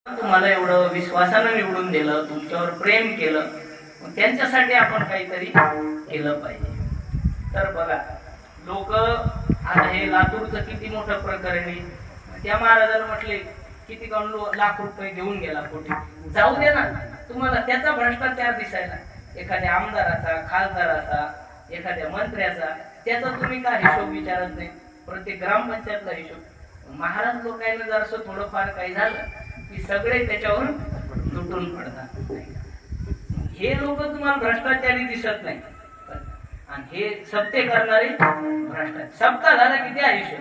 तुम्हाला एवढं विश्वासानं निवडून दिलं, तुमच्यावर प्रेम केलं, मग त्यांच्यासाठी आपण काहीतरी केलं पाहिजे. तर बघा, लोक आता हे लातूरचं किती मोठं प्रकरण आहे. त्या महाराजांना म्हटले किती लाख रुपये घेऊन गेला कोटी, जाऊ दे ना, तुम्हाला त्याचा भ्रष्टाचार दिसायला, एखाद्या आमदाराचा, खासदाराचा, एखाद्या मंत्र्याचा, त्याचा तुम्ही का हिशोब विचारत नाही? प्रत्येक ग्रामपंचायतला हिशोब. महाराज लोकांना जर असं थोडंफार काही झालं की सगळे त्याच्यावर तुटून पडतात. हे लोक तुम्हाला भ्रष्टाचारी दिसत नाही, आणि हे सत्य करणारे भ्रष्टाचार. सप्ताह झाला की द्या हिशोब.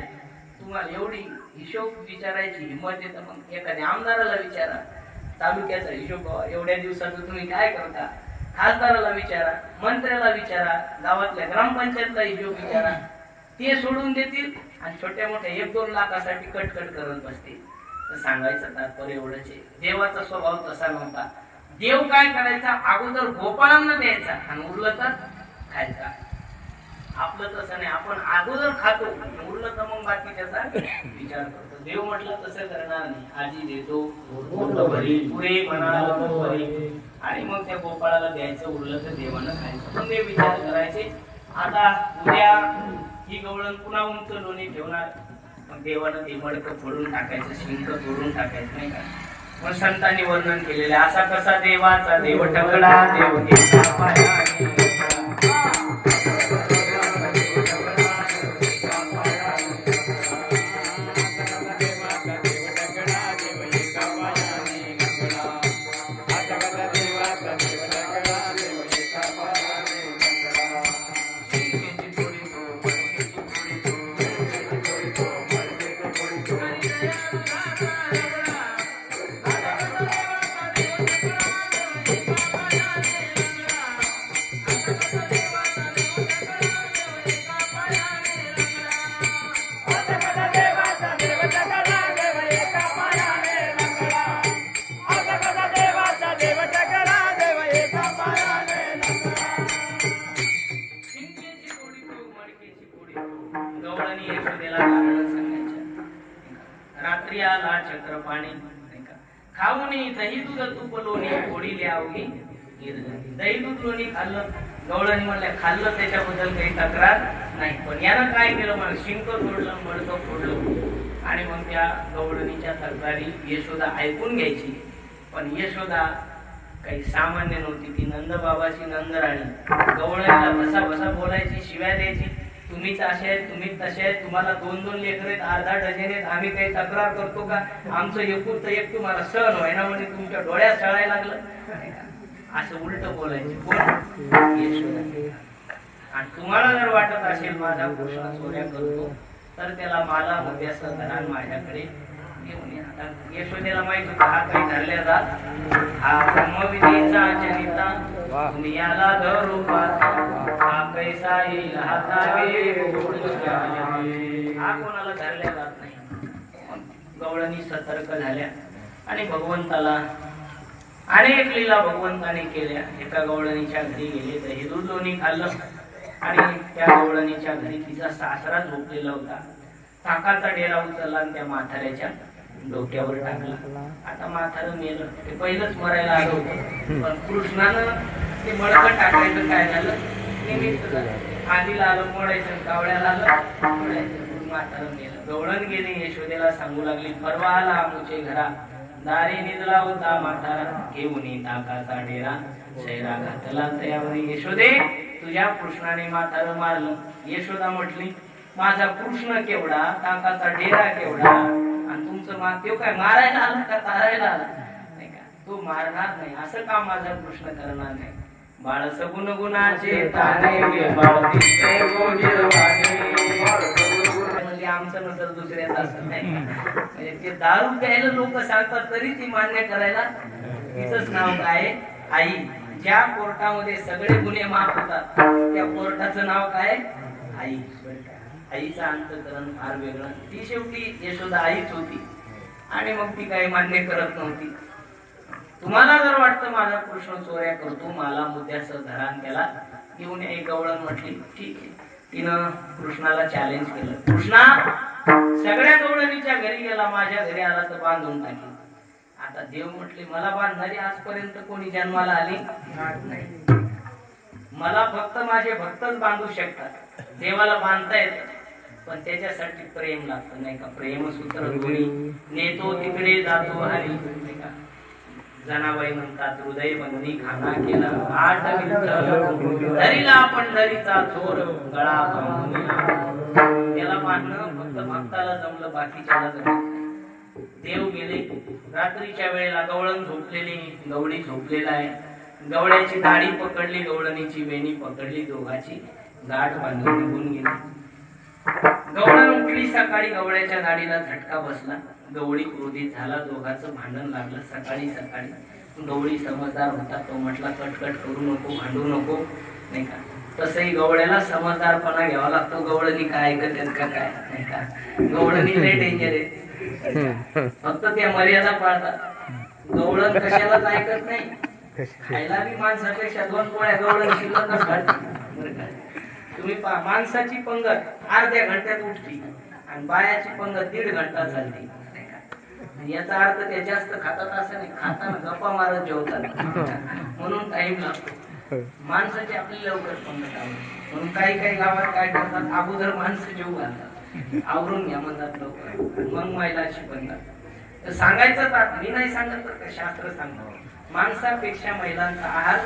तुम्हाला एवढी हिशोब विचारायची हिंमत येतं, मग एखाद्या आमदाराला विचारा तालुक्याचा हिशोब, एवढ्या दिवसाचं तुम्ही काय करता. खासदाराला विचारा, मंत्र्याला विचारा, गावातल्या ग्रामपंचायतला हिशोब विचारा. ते सोडून देतील आणि छोट्या मोठ्या 1-2 लाखासाठी कटकट करत बसतील. तर सांगायचं तात्पर्य एवढंच आहे, देवाचा स्वभाव तसा नव्हता. देव काय करायचा, अगोदर गोपाळांना द्यायचा आणि उरलं तर खायचा. आपलं तसं नाही, आपण अगोदर खातो, उरलं तर मग बाकीच्याचा विचार करतो. देव म्हटलं तसं करणार नाही. आधी देतो पुरे म्हणाल, आणि मग त्या गोपाळाला द्यायचं, उरलं तर देवानं खायचं. पण ते विचार करायचे. आता उद्या ही गवळण पुन्हा उंच लोणी ठेवणार, मग देवानं ते मडकं फोडून टाकायचं, शिंक तोडून टाकायचं, नाही का? मग संतांनी वर्णन केलेले, असा कसा देवाचा देव टकला, देव घेतला पायाने. रात्री आला चक्रपाणी, खाऊनी दही दूध तूप लोणी पोळी ल्यावगी. दही दूध लोणी खाल्लं, गवळणी म्हणल्या खाल्लं, त्याच्याबद्दल काही तक्रार नाही. पण यानं काय केलं, मला शिंक तोडलं, मडकं फोडलं. आणि मग त्या गवळणीच्या तक्रारी यशोदा ऐकून घ्यायची. पण यशोदा काही सामान्य नव्हती. ती नंदबाबाची नंदराणी. गवळणीला बसा बोलायची, शिव्या द्यायची. तुम्हीच असे आहेत, तुम्हीच तसे आहेत, तुम्हाला 2-2 लेकर आहेत, अर्धा डझन आहेत, आम्ही काही तक्रार करतो का? आमचं एकूण तर एक तुम्हाला सहन व्हायना, म्हणजे तुमच्या डोळ्यात चढायला लागलं, असं उलट बोलायचे. कोण? यशोदा. आणि तुम्हाला जर वाटत असेल माझा कृष्ण चोऱ्या करतो, तर त्याला मला मुद्द्याचं धरान माझ्याकडे घेऊन या. यशोदेला माहित होता हा काही धरल्या जात, हा ब्रह्मविदेचा जनिता, तुम्ही याला धरू पाहता, हा कैसा येईल हातावे, हा कोणाला धरल्या जात नाही. गवळणी सतर्क झाल्या आणि भगवंताला अनेक लीला भगवंताने केल्या. एका गवळणीच्या घरी गेले, तर हे दूध लोणी खाल्लं, आणि त्या गवळणीच्या घरी तिचा सासरा झोपलेला होता. ताकाचा डेरा उचलला आणि त्या म्हाताऱ्याच्या डोक्यावर टाकला. आता म्हातारं मेलं, ते पहिलंच मरायला आलं होतं, पण कृष्णानं ते मडकं टाकायचं काय झालं, निमित्त झालं. आधीला आलं मोडायचं, कावळ्याला आलं मोडायचं, म्हातारं मेलं. गवळण गेली, यशोदेला सांगू लागली, परवा आला आमुचे घरा, दारी निजला होता म्हातारा, घेऊन ताकाचा डेरा, शैरा घातला तयावर. यशोदे, तुझ्या कृष्णाने म्हातारं मारलं. यशोदा म्हटली, माझा कृष्ण केवढा, ताकाचा डेरा केवढा, आणि तुमचं तो काय मारायला आला का तारायला आला? नाही का, तो मारणार नाही. असं का माझा कृष्ण करणार नाही? बाळ सगुण गुणाचे ताने, बाळ दिसते गोजिरवाणे. म्हणजे आमचं नसर दुसऱ्याचं असं नाही. म्हणजे ते दारू प्यायला लोक सांगतात, तरी ती मान्य करायला तिचंच नाव काय? आई. ज्या कोर्टामध्ये सगळे गुन्हे माफ होतात, त्या कोर्टाचं नाव काय? आई. आईचं अंतःकरण फार वेगळं. ती शेवटी यशोदा आईच होती, आणि मग ती काही मान्य करत नव्हती. तुम्हाला जर वाटतं माझा कृष्ण चोऱ्या करतो, मला मुद्द्याचं धरान त्याला घेऊन एक गवळण म्हटली, ठीक आहे. तिनं कृष्णाला चॅलेंज केलं, कृष्णा सगळ्या गवळणीच्या घरी गेला, माझ्या घरी आला तर बांधून टाकेल. आता देव म्हटले मला बांधणारी आजपर्यंत कोणी जन्माला आली नाही. मला फक्त माझे भक्तच बांधू शकतात. देवाला बांधता येत पण त्याच्यासाठी प्रेम लागतं नाही का. प्रेमसूत्र कोणी नेतो तिकडे जातो हरी नाही का. जनाबाई म्हणतात हृदय बंदी खाना केला आठ धरीला पंढरीचा चोर गळा त्याला बांधणं फक्त भक्ताला जमलं बाकीच्याला जमलं. देव गेले. रात्रीच्या वेळेला गवळण झोपलेली गवळी झोपलेला आहे. गवळ्याची दाढी पकडली गवळणीची वेणी पकडली दोघाची गाठ बांधून निघून गेली. गवळण उठली सकाळी गवळ्याच्या दाढीला झटका बसला. गवळी क्रोधित झाला. दोघांचं भांडण लागलं सकाळी सकाळी. गवळी समजदार होता. तो म्हटला कटकट करू नको भांडू नको नाही का. तसंही गवळ्याला समजदारपणा घ्यावा लागतो. गवळणी काय ऐकत आहेत का काय नाही का. गवळणी लय डेंजर आहे. फक्त त्या मर्यादा पाळतात. गवळण कशालाच ऐकत नाही. खायला बी माणसापेक्षा 2 पोळ्या गवळण शिल्लकच घालते. तुम्ही पहा माणसाची पंगत अर्ध्या घंट्यात उठती आणि बायाची पंगत 1.5 घंटा चालते. याचा अर्थ ते जास्त खातात असं नाही. खाताना गप्पा मारत जेवतात म्हणून टाइम लागतो. माणसाची आपली लवकर पंगत आवडते म्हणून काही गावात काय करतात अगोदर माणसं जेवू घालतात. आवरून घ्या म्हणतात लवकर मग महिलाची पंगत. तर सांगायचं तर मी नाही सांगत तर शास्त्र सांगतो. माणसापेक्षा महिलांचा आहार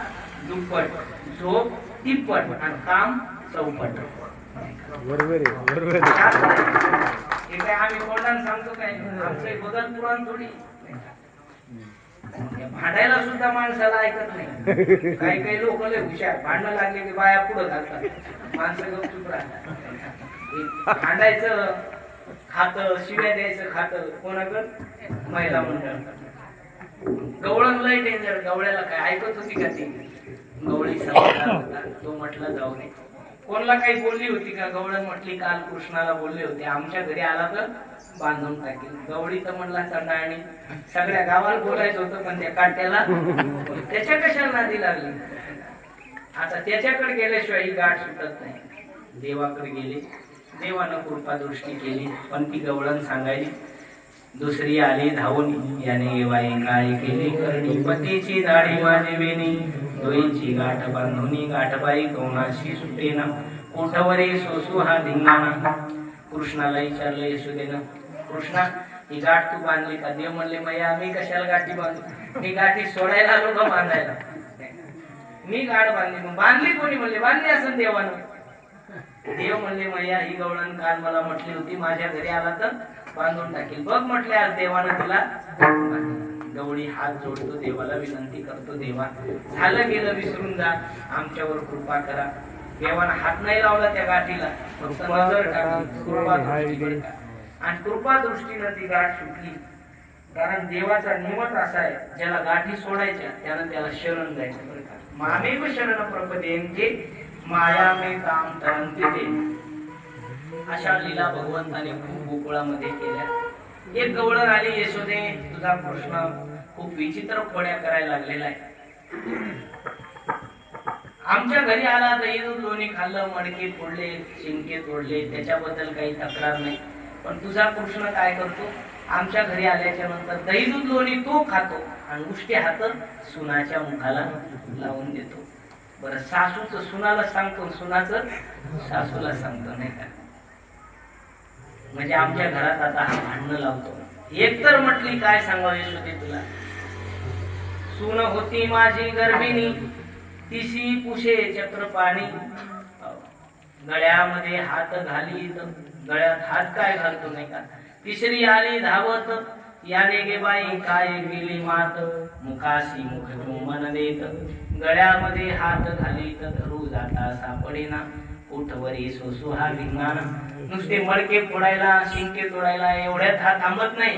दुप्पट झोप तिप्पट आणि काम चौपट. बरोबर हे काय आम्ही कोणाला सांगतो काय. आमचं बदल पुराण थोडी. भांडायला सुद्धा माणसाला ऐकत नाही. काही लोक लय हुशार. भांडणं लागले की बाया पुढे घालतात माणसं गपचूप राहतात. भांडायचं खातं शिव्या द्यायचं खातं कोणाकडं महिला मंडळ. गवळण लय डेंजर. गवळ्याला काय ऐकत होती का ती. गवळी समजदार होता. तो म्हटलं जाऊ नये. कोणाला काही बोलली होती का. गवळण म्हटली काल कृष्णाला बोलले होते आमच्या घरी आला तर बांधून टाकेल. गवळी तर म्हणला चंडाळणी. सगळ्या गावाला बोलायचं होतं पण त्या काट्याला त्याच्या कशाला नादी लागली. आता त्याच्याकडे गेल्याशिवाय ही गाठ सुटत नाही. देवाकडे गेले. देवानं कृपा दृष्टी केली पण ती गवळण सांगायली. दुसरी आली धावून याने बाई काय केली करणी पतीची दाढी माझी वेणी दोईची गाठ बांधुनी गाठबाई कोणाशी सुटेना कोठवरी सोसू हा धिंगाणा. कृष्णाला विचारलं यशोदेनं कृष्णा ही गाठ तू बांधली का. देव म्हणले मैया मी कशाला गाठी बांधू. मी गाठी सोडायला आलो का बांधायला. मी गाठ बांधली. मग बांधली कोणी म्हणले बांधली असं देवानं. देव म्हणले मैया ही गवळण काल मला म्हटली होती माझ्या घरी आला तर बांधून टाकेल. बघ म्हटले आज देवानं तिला. गवळी हात जोडतो देवाला विनंती करतो देवा झालं गेलं विसरून जा आमच्यावर कृपा करा. देवानं हात नाही लावला त्या गाठीला फक्त नजर टाकली कृपा दृष्टी आणि कृपा दृष्टीनं ती गाठ सुटली. कारण देवाचा नियमच असा आहे ज्याला गाठी सोडायच्या त्यानं त्याला शरण जायचं. मामेव शरण प्रपदेंचे माया मे काम तरंते ते. अशा लीला भगवंताने खूप गोकुळामध्ये केल्या. एक गवळण आली यशोदे तुझा कृष्ण खूप विचित्र खोड्या करायला लागलेला आहे. आमच्या घरी आला दही दूध लोणी खाल्लं मडके फोडले शिंके तोडले त्याच्याबद्दल काही तक्रार नाही. पण तुझा कृष्ण काय करतो आमच्या घरी आल्याच्या नंतर दही दूध लोणी तो खातो आणि उष्टे हात सुनाच्या मुखाला लावून देतो. बरं सासूचं सुनाला सांगतो सुनाचं सासूला सांगतो नाही का. म्हणजे आमच्या घरात आता हा भांडणं लावतो. एक तर म्हटली काय सांगावं यशोदे तुला. सून होती माझी गर्भिणी तिशी पुशे चक्र पाणी गळ्यामध्ये हात घाली गळ्यात हात काय घालतो नाही का. तिसरी आली धावत याने गे बाई काय गेली मात मुखाशी मुख चुंबन देत गळ्यामध्ये हात घाली धरू जाता सापडेना उठवरी सोसू हा धिंगाणा. नुसते मडके फोडायला शिंके तोडायला एवढ्यात हात थांबत नाही.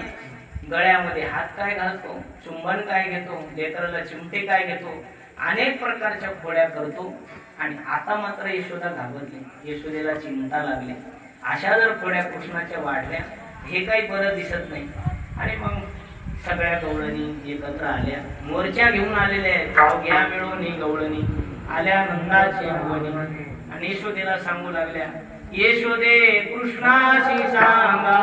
गळ्यामध्ये हात काय घालतो चुंबन काय घेतो लेकराला चिमटे काय घेतो अनेक प्रकारच्या खोड्या करतो. आणि आता मात्र यशोदा घाबरली. यशोदेला चिंता लागली. अशा जर खोड्या कृष्णाच्या वाढल्या हे काही बरं दिसत नाही. आणि मग सगळ्या गवळणी एकत्र आल्या. मोर्चा घेऊन आलेल्या आहेत. गाव घ्या मिळून ही गवळणी आल्या नंदाची भुवनी आणि यशोदेला सांगू लागल्या यशोदे कृष्णाशी सांगा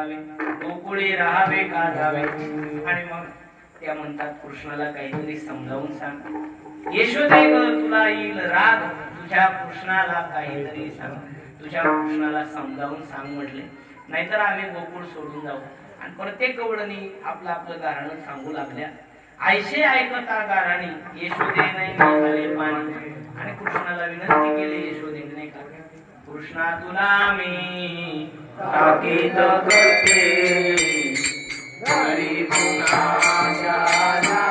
बोलावे, गोकुळे राहावे का जावे. आणि मग त्या म्हणतात कृष्णाला काहीतरी समजावून सांग. यशोदे ग तुला येईल राग, तुझ्या कृष्णाला काहीतरी सांग, तुझ्या कृष्णाला समजावून सांग म्हटले, नाहीतर आम्ही गोकुळ सोडून जाऊ. आणि प्रत्येक गवळणी आपलं आपलं गाणं सांगू लागल्या. आयशे ऐकता गाराणी यशोदे नाही निघाले पाणी. आणि कृष्णाला विनंती केली यशोदेने, नाही का, कृष्णा तुला मी ताकीद करते, घरी पुन्हा जाना.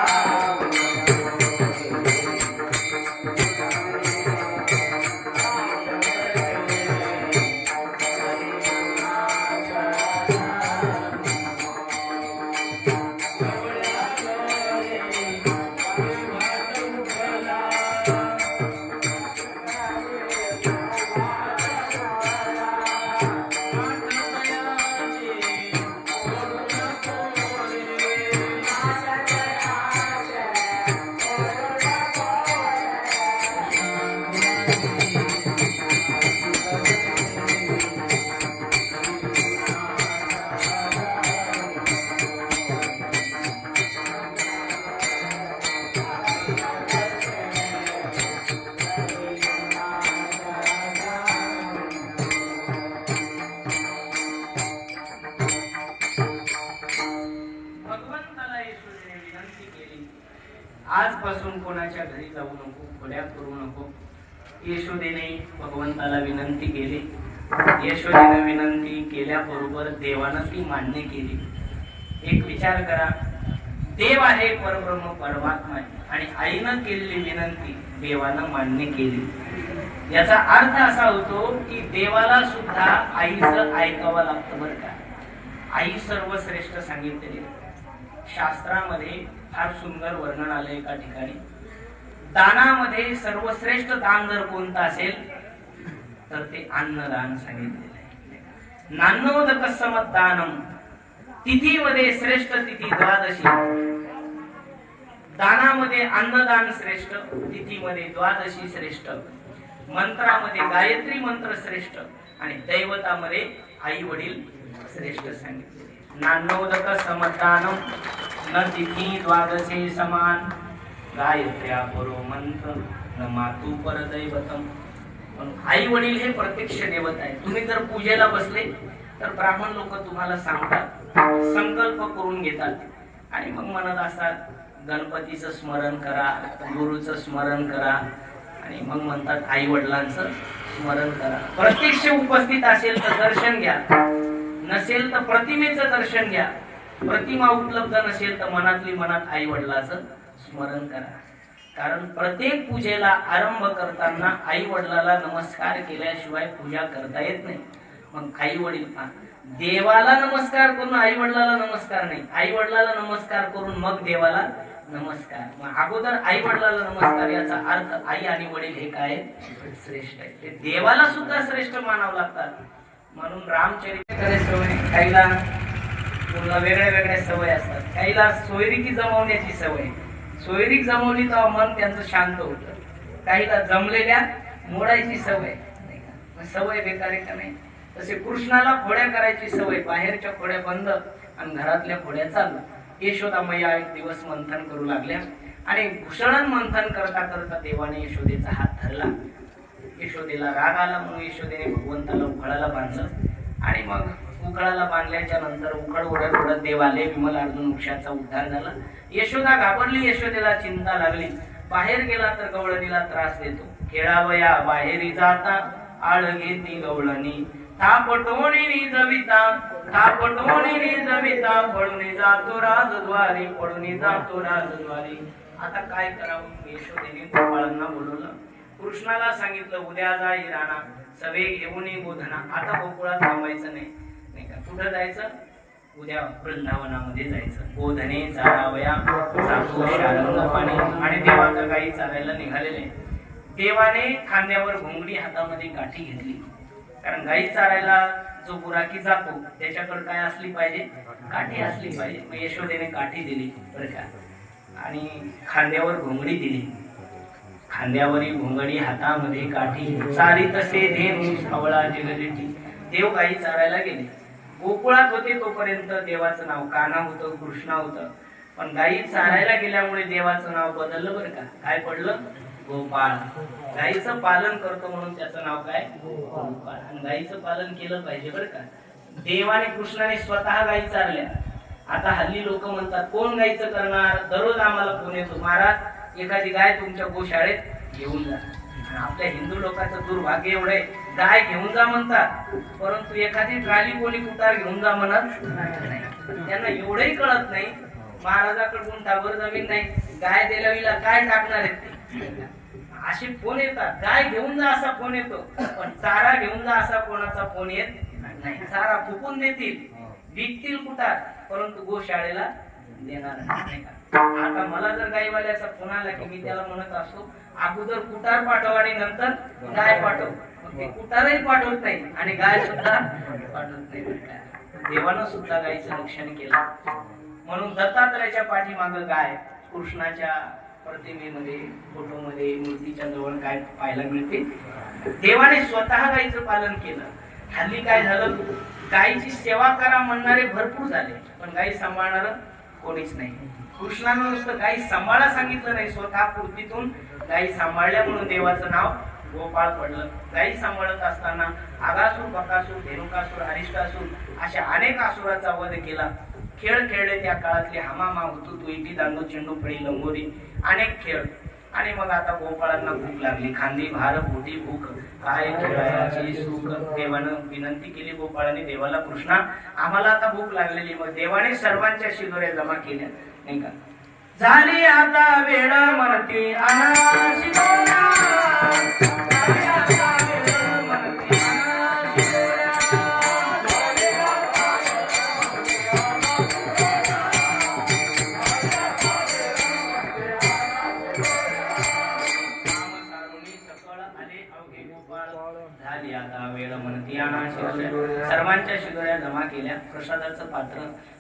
आजपासून कोणाच्या घरी जाऊ नको, खोड्या करू नको. यशोदेने भगवंताला विनंती केली. यशोदेने विनंती केल्याबरोबर देवानं ती मान्य केली. एक विचार करा, देव आहे, परब्रह्म परमात्मा आहे, आणि आईनं केलेली विनंती देवानं मान्य केली. याचा अर्थ असा होतो की देवाला सुद्धा आईचं ऐकावं लागतं बरं का. आई सर्वश्रेष्ठ सांगितलेली. शास्त्रामध्ये फार सुंदर वर्णन आलं एका ठिकाणी. दानामध्ये सर्वश्रेष्ठ दान जर कोणतं असेल तर ते अन्नदान सांगितलेलं आहे. नान्नोदक समदानम, तिथीमध्ये श्रेष्ठ तिथी द्वादशी. दानामध्ये अन्नदान श्रेष्ठ, तिथीमध्ये द्वादशी श्रेष्ठ, मंत्रामध्ये गायत्री मंत्र श्रेष्ठ, आणि दैवतामध्ये आई वडील श्रेष्ठ सांगितले. नान्नोदक समदानम न तिथी द्वादशे समान, गायत्र्या परो मंत्र न मातु पर दैवतम. आई वडील हे प्रत्यक्ष देवता आहे. तुम्ही जर पूजेला बसले तर ब्राह्मण लोक तुम्हाला सांगतात, संकल्प करून घेतात, आणि मग म्हणत असतात गणपतीचं स्मरण करा, गुरुचं स्मरण करा, आणि मग म्हणतात आई वडिलांचं स्मरण करा. प्रत्यक्ष उपस्थित असेल तर दर्शन घ्या, नसेल तर प्रतिमेचं दर्शन घ्या. प्रतिमा उपलब्ध नसेल तर मनातली मनात आई वडिलाचं स्मरण करा. कारण प्रत्येक पूजेला आरंभ करताना आई वडिलाला नमस्कार केल्याशिवाय पूजा करता येत नाही. मग आई वडील, देवाला नमस्कार करून आई वडिलाला नमस्कार नाही, आई वडिलाला नमस्कार करून मग देवाला नमस्कार. मग अगोदर आई वडिलाला नमस्कार. याचा अर्थ आई आणि वडील हे काय श्रेष्ठ आहे, ते देवाला सुद्धा श्रेष्ठ मानावं लागतात. म्हणून रामचरित्र सवय, काहीला वेगळ्या वेगळ्या सवय असतात. काहीला सोयरिकी जमवण्याची सवय, सोयरीक जमवली तर मन त्यांचं शांत होतं. काहीला जमलेल्या मोडायची सवय, सवय बेकार आहे का नाही. तसे कृष्णाला खोड्या करायची सवय, बाहेरच्या खोड्या बंद आणि घरातल्या खोड्या चालू. यशोदा मैया एक दिवस मंथन करू लागल्या, आणि भूषण मंथन करता करता देवाने यशोदेचा हात धरला. यशोदेला राग आला, म्हणून यशोदेने भगवंताला उखळाला बांधलं. आणि मग उखळाला बांधल्याच्या नंतर उखळ ओढत ओढत देव आले. विमल अर्जुन वृक्षाचा उद्धार झाला. यशोदा घाबरली, यशोदेला चिंता लागली. बाहेर गेला तर गवळणीला त्रास देतो. खेळावया बाहेरी जाता, आळ घेती गवळणी. थापटोणी निजविता, थापटोणी निजविता, पळून जातो राजद्वारी, पळून जातो राजद्वारी. आता काय करावं. यशोदेने गोपाळांना बोलवलं. कृष्णाला सांगितलं उद्या जा इराणा, सवे घेऊन गोधना. आता गोकुळात थांबायचं नाही, नाही का. कुठं जायचं, उद्या वृंदावनामध्ये जायचं. गोधने चारावया सासू शारंग पाणी. आणि देवाचा गाई चारायला निघालेले. देवाने खांद्यावर घोंगडी, हातामध्ये काठी घेतली. कारण गाई चारायला जो गुराखी जातो त्याच्याकडे काय असली पाहिजे, काठी असली पाहिजे. मग यशोदेने काठी दिली बरं का, आणि खांद्यावर घोंगडी दिली. खांद्यावरी घोंगडी, हातामध्ये काठी. चारी तसे धेनू सावळा जगदेटी. देव गाई चारायला गेले. गोकुळात होते तोपर्यंत देवाचं नाव कान्हा होतं, कृष्णा होतं. पण गायी चारायला गेल्यामुळे देवाचं नाव बदललं बरं का. काय पडलं? गोपाळ. गायीचं पालन करतो म्हणून त्याचं नाव काय? गोपाळ. आणि गायीचं पालन केलं पाहिजे बरं का. देव आणि कृष्णाने स्वतः गायी चारल्या. आता हल्ली लोक म्हणतात कोण गायीचं करणार, दररोज आम्हाला फोन येतो, महाराज एखादी गाय तुमच्या गोशाळेत घेऊन जा. आपल्या हिंदू लोकांचं दुर्भाग्य एवढे, गाय घेऊन जा म्हणतात परंतु एखादी ट्राली कोणी कुटार घेऊन जा म्हणत नाही. त्यांना एवढंही कळत नाही महाराजाकडे गुंठाभर जमीन नाही, गाय दिल्याविला काय टाकणार आहेत ते. असे फोन येतात, गाय घेऊन जा असा फोन येतो, पण चारा घेऊन जा असा कोणाचा फोन येत नाही. चारा फुकून देतील, विकतील कुटार, परंतु गोशाळेला देणार नाही. आता मला जर गायवाल्याचा फोन आला की मी त्याला म्हणत असतो अगोदर कुटार पाठव आणि नंतर गाय पाठव. मग ते कुटारही पाठवत नाही आणि गाय सुद्धा पाठवत नाही. देवानं सुद्धा गायचं रक्षण केलं. म्हणून दत्तात्रयाच्या पाठीमाग गाय, कृष्णाच्या प्रतिमेमध्ये, फोटोमध्ये, मूर्तीच्या जवळ काय पाहायला मिळते? देवाने स्वतः गायीचं पालन केलं. हल्ली काय झालं, गायीची सेवा करा म्हणणारे भरपूर झाले, पण गायी सांभाळणार कोणीच नाही. कृष्णानं नुसतं गायी सांभाळा सांगितलं नाही, स्वतः पूर्तीतून गायी सांभाळल्या म्हणून देवाचं नाव गोपाळ पडलं. गायी सांभाळत असताना आगासूर, बकासूर, धेनुकासूर, अरिष्टासूर अशा अनेक असुराचा वध केला. खेळ खेळले त्या काळातले हमामा, हुतुतू, इटी, दांडू, चेंडू, फळी, लंगोरी, अनेक खेळ. आणि मग आता गोपाळांना भूक लागली, खांदी भार पोटी भूक, काय खेळायची सुख. देवानं विनंती केली गोपाळाने देवाला, कृष्णा आम्हाला आता भूक लागलेली. मग देवाने सर्वांच्या शिदोऱ्या जमा केल्या, नाही का. झाली आता वेळ म्हणती अनाशिदोऱ्या, झाली आता वेळ म्हणती अनाशिदोऱ्या. झाली आता वेळ म्हणती अनाशिदोऱ्या. सर्वांच्या शिदोऱ्या जमा केल्या. प्रसादाचं पात्र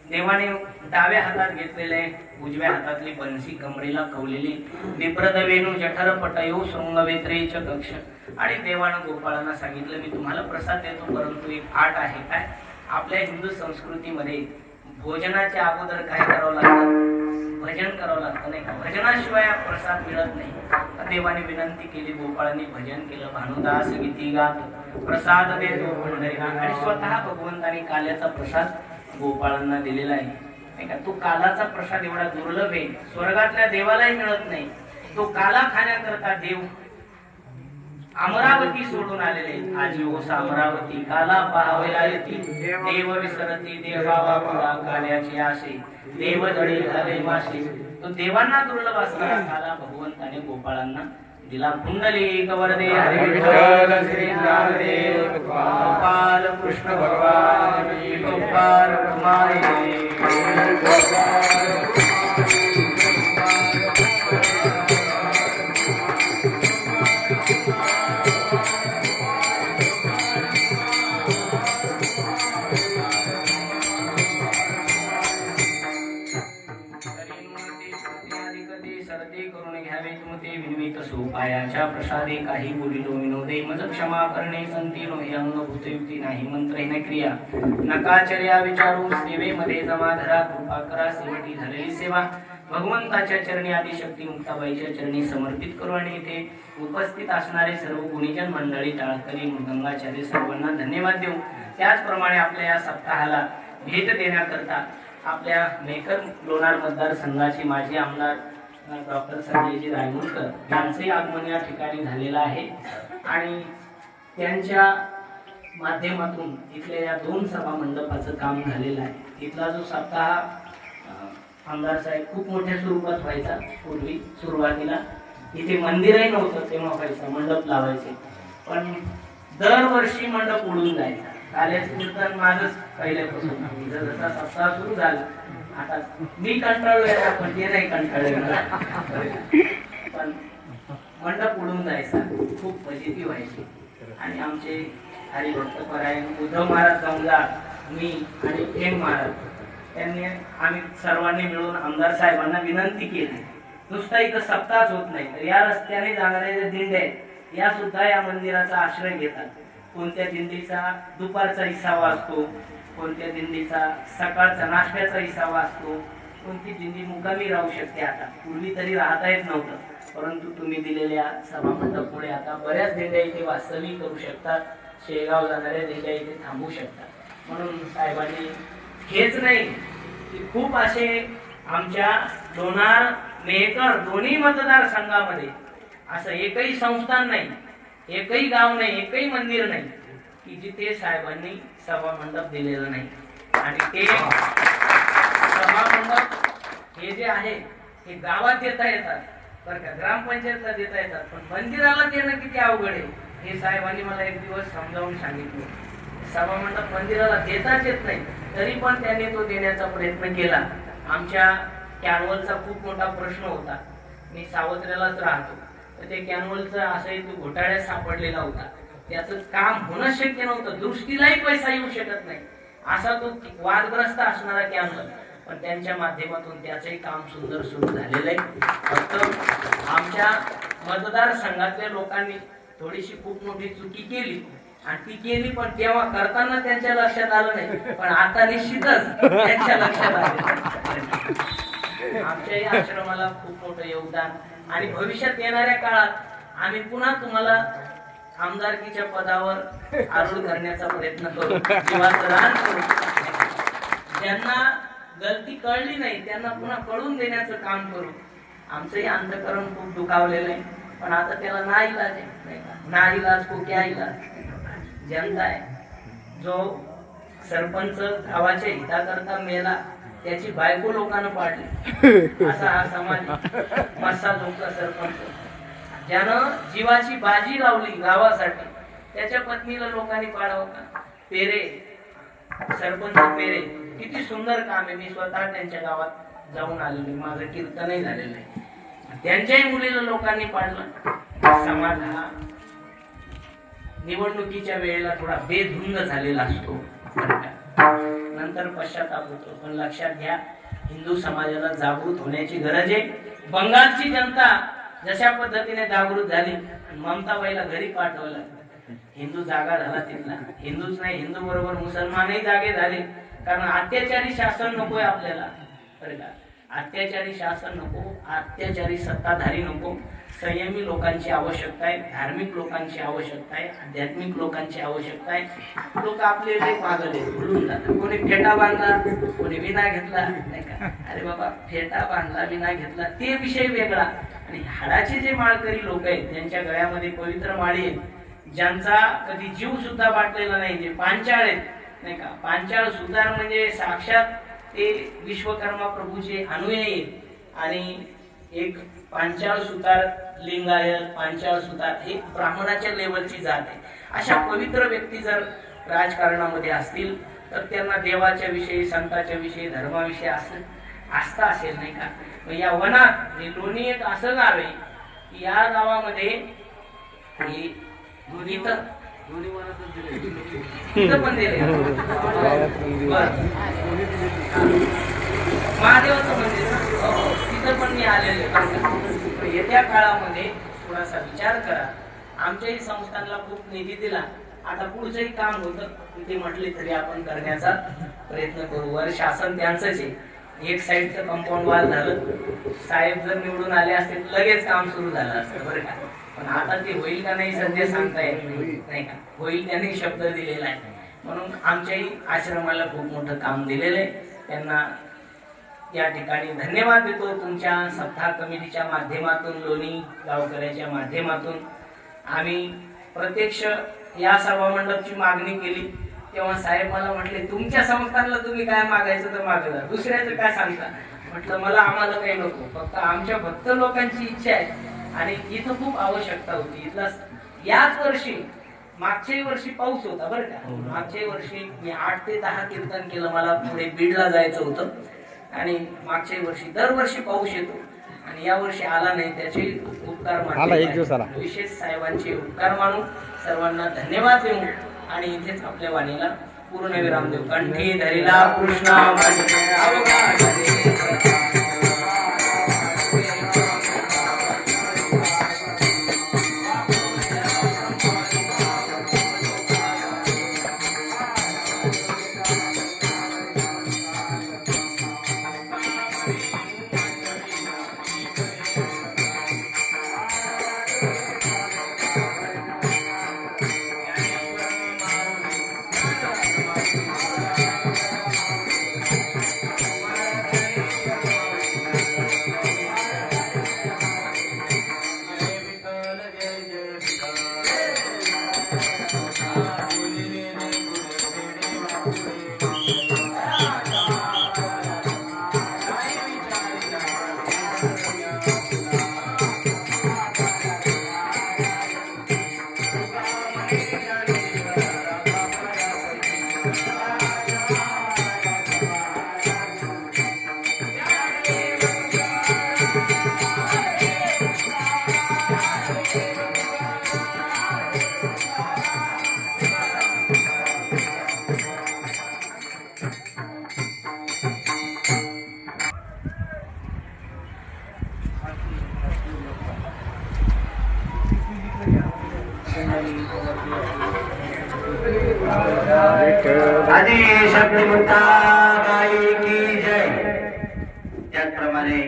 देवाने डाव्या हातात घेतलेले, उजव्या हातातली बन्सी कमरेला कवलेली, विप्रद वेणू जठर पटयो शृंगवेत्रेच कक्ष. आणि देवानं गोपाळांना सांगितलं मी तुम्हाला प्रसाद देतो, परंतु एक आट आहे. काय? आपल्या हिंदू संस्कृतीमध्ये भोजनाच्या अगोदर काय करावं लागतं? भजन करावं लागतं, नाही का. भजनाशिवाय प्रसाद मिळत नाही. देवाने विनंती केली, गोपाळांनी भजन केलं. भानुदास गीती गात प्रसाद देतो पंढरीनाथ. आणि स्वतः भगवंताने काल्याचा प्रसाद गोपाळांना दिलेला आहे, नाही का. तो कालाचा प्रसाद एवढा दुर्लभ आहे, स्वर्गातल्या देवालाही मिळत नाही. तो काला खाण्याकरता देव अमरावती सोडून आलेले. आजी ओस अमरावती काला पाहावया येती, देव विसरती देवावा पुरा काल्याची आशे, देव जडे झाले मासे. तो देवांना दुर्लभ असणारा काला भगवंताने गोपाळांना दिला. पुंडलिक वरदे हरे विठ्ठल श्री ज्ञानदेव गोपाल कृष्ण भगवान गोपाल कुमारी. सोपायाच्या प्रसादे काही बोलिलो विनोदे, मज क्षमा करणे संतीनो हे अंगभूत युक्ती नाही मंत्र न क्रिया. नकाचर्या विचारू सेवेमध्ये जमा धरा, कृपा करा सेवेटी झालेली सेवा भगवंताच्या चरणी आदिशक्ती मुक्ताबाईच्या चरणी समर्पित करू. आणि इथे उपस्थित असणारे सर्व गुणीजन मंडळी, टाळकरी, मृदंगाचार्य सर्वांना धन्यवाद देऊ. त्याचप्रमाणे आपल्या या सप्ताहाला भेट देण्याकरता आपल्या मेकर लोणार मतदारसंघाचे माजी आमदार डॉक्टर संजयजी रायमुरकर यांचे आगमन या ठिकाणी झालेलं आहे. आणि त्यांच्या माध्यमातून इथल्या या 2 सभा मंडपाचं काम झालेलं आहे. इथला जो सप्ताह आमदार साहेब खूप मोठ्या स्वरूपात व्हायचा. पूर्वी सुरुवातीला इथे मंदिरही नव्हतं, तेव्हा व्हायचा, मंडप लावायचे. पण दरवर्षी मंडप उडून जायचा. काल्याचं कीर्तन माझंच पहिल्यापासून. जसा सप्ताह सुरू झाला आता मी कंटाळलोय, पण ते नाही कंटाळले. पण मंडप उडून जायचा, खूप फजिती व्हायची. आणि आमचे हरिभक्त परायण उद्धव महाराज जाऊनला, मी आणि प्रेम महाराज यांनी आम्ही सर्वांनी मिळून आमदार साहेबांना विनंती केली, नुसता इथं सप्ताहच होत नाही तर या रस्त्याने जाणारे जे दिंडे या सुद्धा या मंदिराचा आश्रय घेतात. कोणत्या दिंडीचा दुपारचा हिसावा असतो, कोणत्या दिंडीचा सकाळचा नाश्त्याचा हिसावा असतो, कोणती दिंडी मुक्कामी राहू शकते. आता पूर्वी तरी राहता येत नव्हतं, परंतु तुम्ही दिलेल्या सभामंडपामुळे आता बऱ्याच दिंड्या इथे वास्तव्य करू शकतात. शेगाव जाणाऱ्या दिंड्या इथे थांबू शकतात. म्हणून साहेबांनी हेच नाही की खूप असे आमच्या लोणार मेहकर दोन्ही मतदारसंघामध्ये असं एकही संस्थान नाही, एकही गाव नाही, एकही मंदिर नाही की जिथे साहेबांनी सभामंडप दिलेलं नाही. आणि ते सभामंडप हे जे आहे हे गावात देता येतात बरं का, ग्रामपंचायतला देता येतात, पण मंदिराला देणं किती अवघड आहे हे साहेबांनी मला एक दिवस समजावून सांगितलं. सभामंडप मंदिराला देताच येत नाही, तरी पण त्यांनी तो देण्याचा प्रयत्न केला. आमच्या कॅनवलचा खूप मोठा प्रश्न होता. मी सावत्र्यालाच राहतो, तर ते कॅनवलचा असंही तो घोटाळ्यात सापडलेला होता. त्याचं काम होणं शक्य नव्हतं, दृष्टीलाही पैसा येऊ शकत नाही असा तो वादग्रस्त असणारा कॅनवल. पण त्यांच्या माध्यमातून त्याचंही काम सुंदर सुरू झालेलं आहे. फक्त आमच्या मतदारसंघातल्या लोकांनी थोडीशी खूप मोठी चुकी केली आणि ती केली, पण तेव्हा करताना त्यांच्या लक्षात आलं नाही, पण आता निश्चितच त्यांच्या लक्षात आलं. आमच्याही आश्रमाला खूप मोठं योगदान आणि भविष्यात येणाऱ्या काळात आम्ही पुन्हा तुम्हाला आमदारकीच्या पदावर आरूढ करण्याचा प्रयत्न करू, जीवाचं रान करू. ज्यांना गलती कळली नाही त्यांना पुन्हा कळून देण्याचं काम करू. आमचंही अंतःकरण खूप दुखावलेलं आहे, पण आता त्याला ना इलाज आहे, नाही का, ना इलाज को क्या इलाज. जनता आहे जो सरपंच गावाच्या हिताकरता मेला, त्याची बायको लोकांना पाडली असा हा समाज. मस्सा जोगचा सरपंच ज्यानं जीवाची बाजी लावली गावासाठी, त्याच्या पत्नीला लोकांनी पाडावं का. पेरे सरपंच पेरे किती सुंदर काम आहे. मी स्वतः त्यांच्या गावात जाऊन आलेलो, माझं कीर्तनही झालेलं आहे. त्यांच्याही मुलीला लोकांनी पाडलं. समाज हा निवडणुकीच्या वेळेला थोडा बेधुंद झालेला असतो, नंतर पश्चाताप होतो. पण लक्षात घ्या, हिंदू समाजाला जागृत होण्याची गरज आहे. बंगालची जनता जशा पद्धतीने जागृत झाली, ममताबाईला घरी पाठवलं, हिंदू जागा झाला तिथला. हिंदूच नाही, हिंदू बरोबर मुसलमानही जागे झाले. कारण अत्याचारी शासन नकोय आपल्याला, बरं का. अत्याचारी शासन नको, अत्याचारी सत्ताधारी नको. संयमी लोकांची आवश्यकता आहे, धार्मिक लोकांची आवश्यकता आहे, आध्यात्मिक लोकांची आवश्यकता आहे. लोक आपले जे पागल आहेत, भुलून जातात. कोणी फेटा बांधला, कोणी विना घेतला, नाही का. अरे बाबा, फेटा बांधला, विना घेतला ते विषय वेगळा. आणि हाडाचे जे माळकरी लोक आहेत, त्यांच्या गळ्यामध्ये पवित्र माळी आहेत, ज्यांचा कधी जीव सुद्धा वाटलेला नाही, जे पांचाळ आहेत, नाही का. पांचाळ सुतार म्हणजे साक्षात ते विश्वकर्मा प्रभूचे अनुयायी आहेत. आणि एक पांचाळ सुतार लिंगायत, पांचाळ सुतार हे ब्राह्मणाच्या लेवलची जात आहे. अशा पवित्र व्यक्ती जर राजकारणामध्ये असतील तर त्यांना देवाच्या विषयी, संतांच्या विषयी, धर्माविषयी आस्था असेल, नाही का. या वनात लोणी एक असं गाव आहे की या गावामध्ये पण दिले महादेवाचं मंदिर, तिथं पण मी आलेले. येत्या काळामध्ये थोडासा विचार करा. आमच्याही संस्थांना खूप निधी दिला, आता पुढचंही काम होतं ते म्हटले तरी आपण करण्याचा प्रयत्न करू. वर शासन त्यांचंच आहे. एक साईडचं कंपाऊंड वॉल झालं, साहेब जर निवडून आले असते लगेच काम सुरू झालं असतं, बरं का. पण आता ते होईल का नाही सध्या सांगता येत नाही का. होईल त्यांनी शब्द दिलेला आहे. म्हणून आमच्याही आश्रमाला खूप मोठं काम दिलेलं आहे. त्यांना या ठिकाणी धन्यवाद देतो. तुमच्या सप्ताह कमिटीच्या माध्यमातून, लोणी गावकऱ्याच्या माध्यमातून आम्ही प्रत्यक्ष या सभामंडपची मागणी केली, तेव्हा साहेब मला म्हटले, तुमच्या संस्थानला तुम्ही काय मागायचं तर मागला, दुसऱ्याचं काय सांगता. म्हटलं मला आम्हाला काही नको, फक्त आमच्या भक्त लोकांची इच्छा आहे. आणि इथं खूप आवश्यकता होती. इथला याच वर्षी, मागच्याही वर्षी पाऊस होता, बरं का. मागच्याही वर्षी मी 8 ते 10 कीर्तन केलं. मला पुढे बीडला जायचं होतं आणि मागच्याही वर्षी, दरवर्षी पाऊस येतो आणि या वर्षी आला नाही. त्याचे उपकार मानले, विशेष साहेबांचे उपकार मानून सर्वांना धन्यवाद देऊ आणि इथेच आपल्या वाणीला पूर्णविराम देऊ. कंठी धरिला कृष्णा आदिशक्ती मुक्ताबाई की जय. त्याचप्रमाणे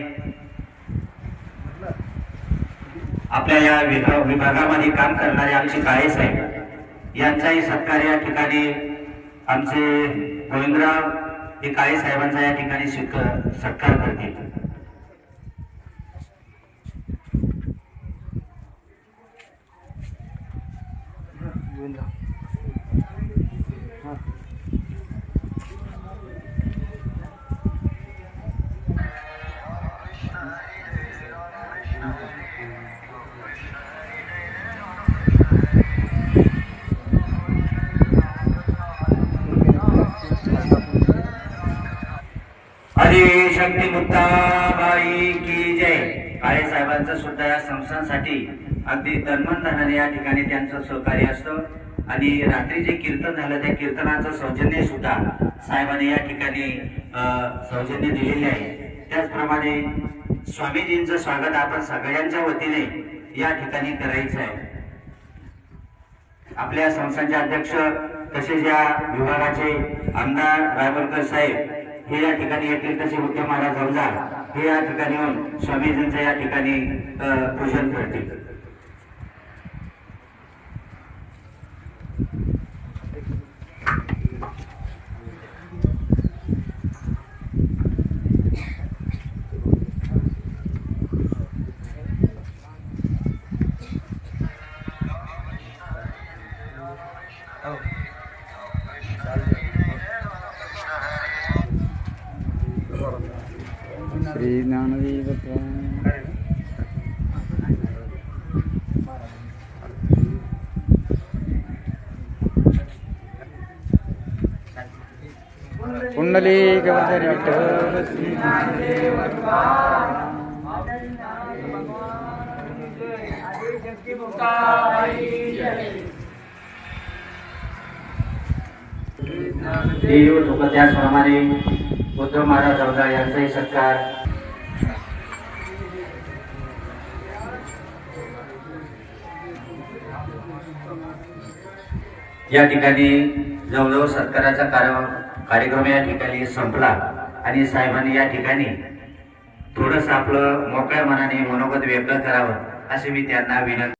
आपल्या या विभागामध्ये काम करणारे आमचे काळे साहेब यांचाही सत्कार या ठिकाणी आमचे गोविंदराव हे काळे साहेबांचा या ठिकाणी सत्कार करतील. आदिशक्ती मुक्ताबाई की जय. काळे साहेबांचं सुद्धा या संस्थांसाठी अगदी तन्मन धनाने या ठिकाणी त्यांचं सहकार्य असतं आणि रात्री जे कीर्तन झालं त्या कीर्तनाचं सौजन्य सुद्धा साहेबांनी या ठिकाणी सौजन्य दिलेले आहे. त्याचप्रमाणे स्वामीजींचं स्वागत आपण सगळ्यांच्या वतीने या ठिकाणी करायचं आहे. आपल्या संस्थांचे अध्यक्ष तसेच या विभागाचे आमदार रायवलकर साहेब हे या ठिकाणी येतील, तसे मुख्य महाराज अवजार हे या ठिकाणी येऊन स्वामीजींचं या ठिकाणी पूजन करतील. श्री ज्ञानदेव पुंडलिक वरदे विठ्ठल श्री ज्ञानदेव त्याचप्रमाणे उद्धव महाराज अवजार यांचाही सत्कार. या ठिकाणी जवळजवळ सत्काराचा कार्यक्रम या ठिकाणी संपला आणि साहेबांनी या ठिकाणी थोडंसं आपलं मोकळ्या मनाने मनोगत व्यक्त करावं असे मी त्यांना विनंती